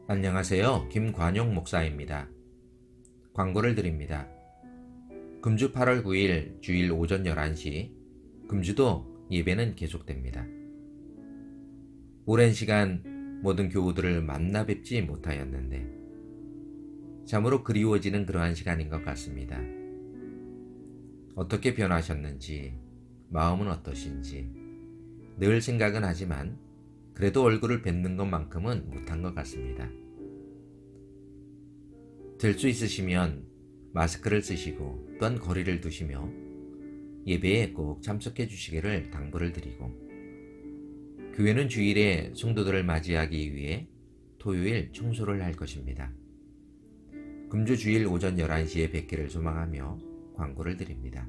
안녕하세요. 김관용 목사입니다. 광고를 드립니다. 금주 8월 9일 주일 오전 11시 금주도 예배는 계속됩니다. 오랜 시간 모든 교우들을 만나 뵙지 못하였는데 참으로 그리워지는 그러한 시간인 것 같습니다. 어떻게 변하셨는지, 마음은 어떠신지 늘 생각은 하지만 그래도 얼굴을 뵙는 것만큼은 못한 것 같습니다. 될 수 있으시면 마스크를 쓰시고 또한 거리를 두시며 예배에 꼭 참석해 주시기를 당부를 드리고, 교회는 주일에 성도들을 맞이하기 위해 토요일 청소를 할 것입니다. 금주 주일 오전 11시에 뵙기를 소망하며 광고를 드립니다.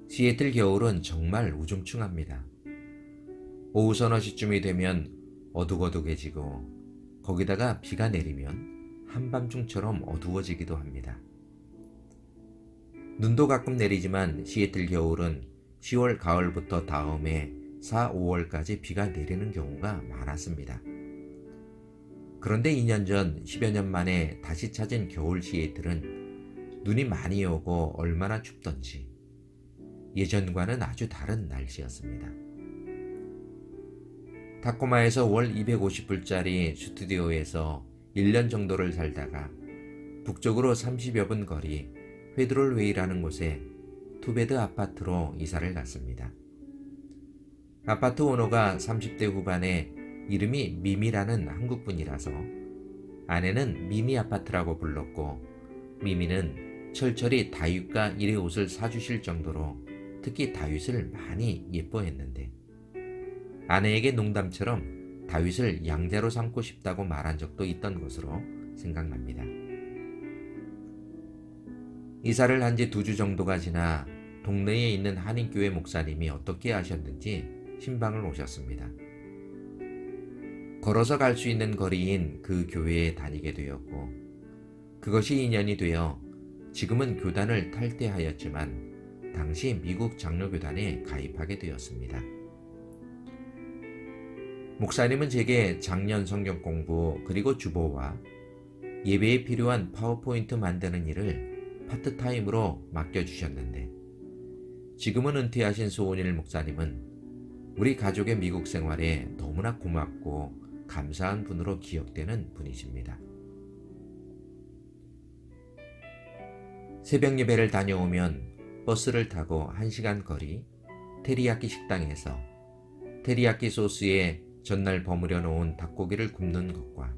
시애틀 겨울은 정말 우중충합니다. 오후 서너 시쯤이 되면 어둑어둑해지고 거기다가 비가 내리면 한밤중처럼 어두워지기도 합니다. 눈도 가끔 내리지만 시애틀 겨울은 10월 가을부터 다음해 4, 5월까지 비가 내리는 경우가 많았습니다. 그런데 2년 전 10여 년 만에 다시 찾은 겨울 시애틀은 눈이 많이 오고 얼마나 춥던지 예전과는 아주 다른 날씨였습니다. 타코마에서 월 250불짜리 스튜디오에서 1년 정도를 살다가 북쪽으로 30여 분 거리 페드롤웨이라는 곳에 투베드 아파트로 이사를 갔습니다. 아파트 오너가 30대 후반에 이름이 미미라는 한국분이라서 아내는 미미 아파트라고 불렀고, 미미는 철철이 다윗과 일의 옷을 사주실 정도로 특히 다윗을 많이 예뻐했는데, 아내에게 농담처럼 다윗을 양자로 삼고 싶다고 말한 적도 있던 것으로 생각납니다. 이사를 한 지 2주 정도가 지나 동네에 있는 한인교회 목사님이 어떻게 하셨는지 신방을 오셨습니다. 걸어서 갈 수 있는 거리인 그 교회에 다니게 되었고, 그것이 인연이 되어 지금은 교단을 탈퇴하였지만 당시 미국 장로교단에 가입하게 되었습니다. 목사님은 제게 작년 성경 공부 그리고 주보와 예배에 필요한 파워포인트 만드는 일을 파트타임으로 맡겨주셨는데, 지금은 은퇴하신 소은일 목사님은 우리 가족의 미국 생활에 너무나 고맙고 감사한 분으로 기억되는 분이십니다. 새벽 예배를 다녀오면 버스를 타고 1시간 거리 테리야끼 식당에서 테리야끼 소스에 전날 버무려 놓은 닭고기를 굽는 것과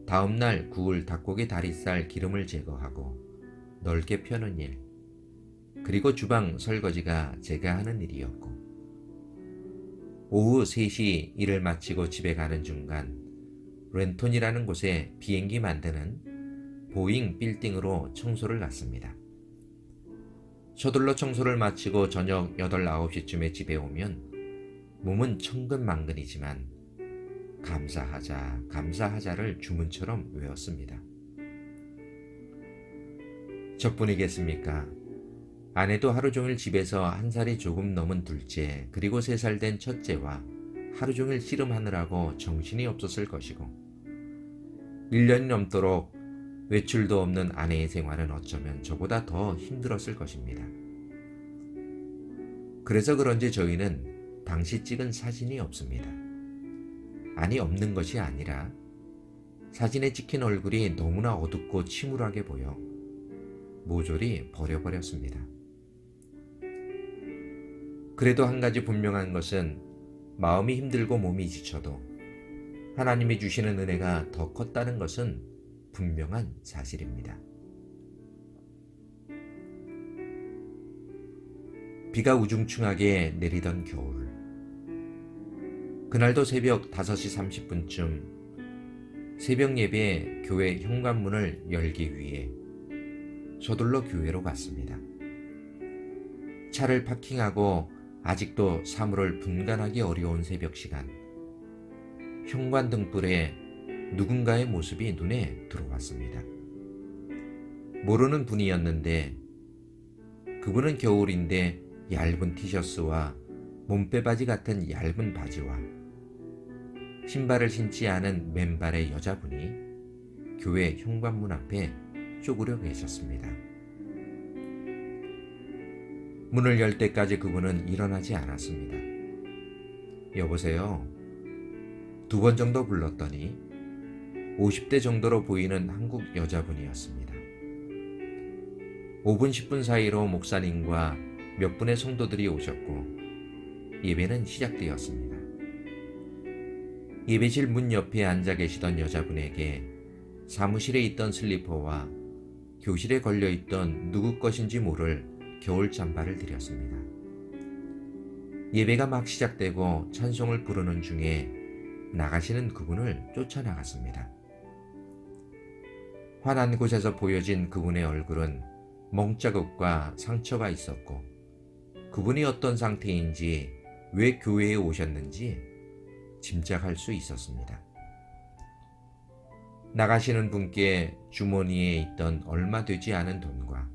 다음날 구울 닭고기 다리살 기름을 제거하고 넓게 펴는 일, 그리고 주방 설거지가 제가 하는 일이었고, 오후 3시 일을 마치고 집에 가는 중간 렌톤이라는 곳에 비행기 만드는 보잉 빌딩으로 청소를 갔습니다. 서둘러 청소를 마치고 저녁 8, 9시쯤에 집에 오면 몸은 천근만근이지만 감사하자, 감사하자를 주문처럼 외웠습니다. 저뿐이겠습니까? 아내도 하루 종일 집에서 1살이 조금 넘은 둘째 그리고 3살 된 첫째와 하루 종일 씨름하느라고 정신이 없었을 것이고, 1년이 넘도록 외출도 없는 아내의 생활은 어쩌면 저보다 더 힘들었을 것입니다. 그래서 그런지 저희는 당시 찍은 사진이 없습니다. 아니, 없는 것이 아니라 사진에 찍힌 얼굴이 너무나 어둡고 침울하게 보여 모조리 버려버렸습니다. 그래도 한 가지 분명한 것은 마음이 힘들고 몸이 지쳐도 하나님이 주시는 은혜가 더 컸다는 것은 분명한 사실입니다. 비가 우중충하게 내리던 겨울, 그날도 새벽 5시 30분쯤 새벽 예배 교회 현관문을 열기 위해 서둘러 교회로 갔습니다. 차를 파킹하고 아직도 사물을 분간하기 어려운 새벽 시간, 현관 등불에 누군가의 모습이 눈에 들어왔습니다. 모르는 분이었는데 그분은 겨울인데 얇은 티셔츠와 몸빼바지 같은 얇은 바지와 신발을 신지 않은 맨발의 여자분이 교회 현관문 앞에 쪼그려 계셨습니다. 문을 열 때까지 그분은 일어나지 않았습니다. 여보세요? 2번 정도 불렀더니 50대 정도로 보이는 한국 여자분이었습니다. 5분 10분 사이로 목사님과 몇 분의 성도들이 오셨고 예배는 시작되었습니다. 예배실 문 옆에 앉아 계시던 여자분에게 사무실에 있던 슬리퍼와 교실에 걸려있던 누구 것인지 모를 겨울 잠바를 드렸습니다. 예배가 막 시작되고 찬송을 부르는 중에 나가시는 그분을 쫓아나갔습니다. 화난 곳에서 보여진 그분의 얼굴은 멍자국과 상처가 있었고 그분이 어떤 상태인지 왜 교회에 오셨는지 짐작할 수 있었습니다. 나가시는 분께 주머니에 있던 얼마 되지 않은 돈과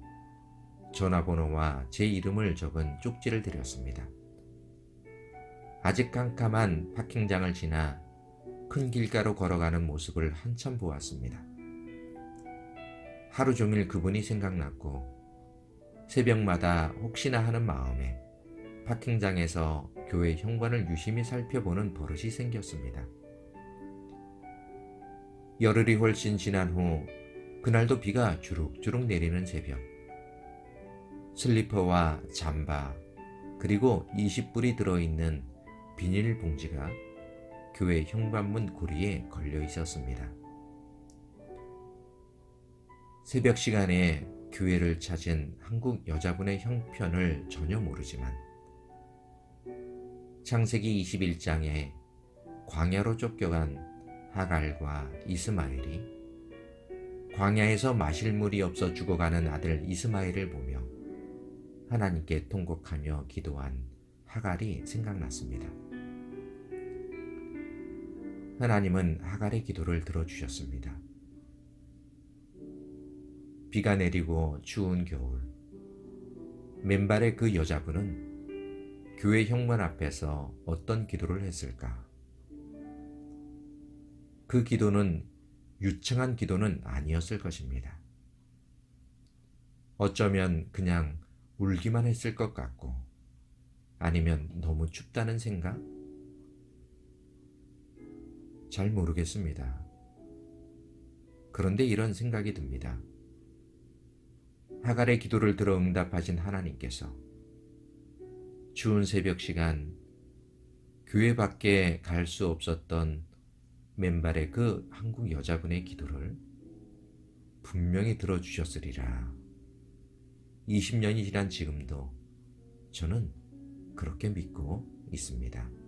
전화번호와 제 이름을 적은 쪽지를 드렸습니다. 아직 캄캄한 파킹장을 지나 큰 길가로 걸어가는 모습을 한참 보았습니다. 하루 종일 그분이 생각났고 새벽마다 혹시나 하는 마음에 파킹장에서 교회 현관을 유심히 살펴보는 버릇이 생겼습니다. 열흘이 훨씬 지난 후 그날도 비가 주룩주룩 내리는 새벽, 슬리퍼와 잠바 그리고 20불이 들어있는 비닐 봉지가 교회 현관문 고리에 걸려 있었습니다. 새벽 시간에 교회를 찾은 한국 여자분의 형편을 전혀 모르지만 창세기 21장에 광야로 쫓겨간 하갈과 이스마엘이 광야에서 마실 물이 없어 죽어가는 아들 이스마엘을 보며 하나님께 통곡하며 기도한 하갈이 생각났습니다. 하나님은 하갈의 기도를 들어주셨습니다. 비가 내리고 추운 겨울, 맨발의 그 여자분은 교회 현관 앞에서 어떤 기도를 했을까? 그 기도는 유창한 기도는 아니었을 것입니다. 어쩌면 그냥 울기만 했을 것 같고, 아니면 너무 춥다는 생각? 잘 모르겠습니다. 그런데 이런 생각이 듭니다. 하갈의 기도를 들어 응답하신 하나님께서 추운 새벽 시간 교회 밖에 갈 수 없었던 맨발의 그 한국 여자분의 기도를 분명히 들어주셨으리라. 20년이 지난 지금도 저는 그렇게 믿고 있습니다.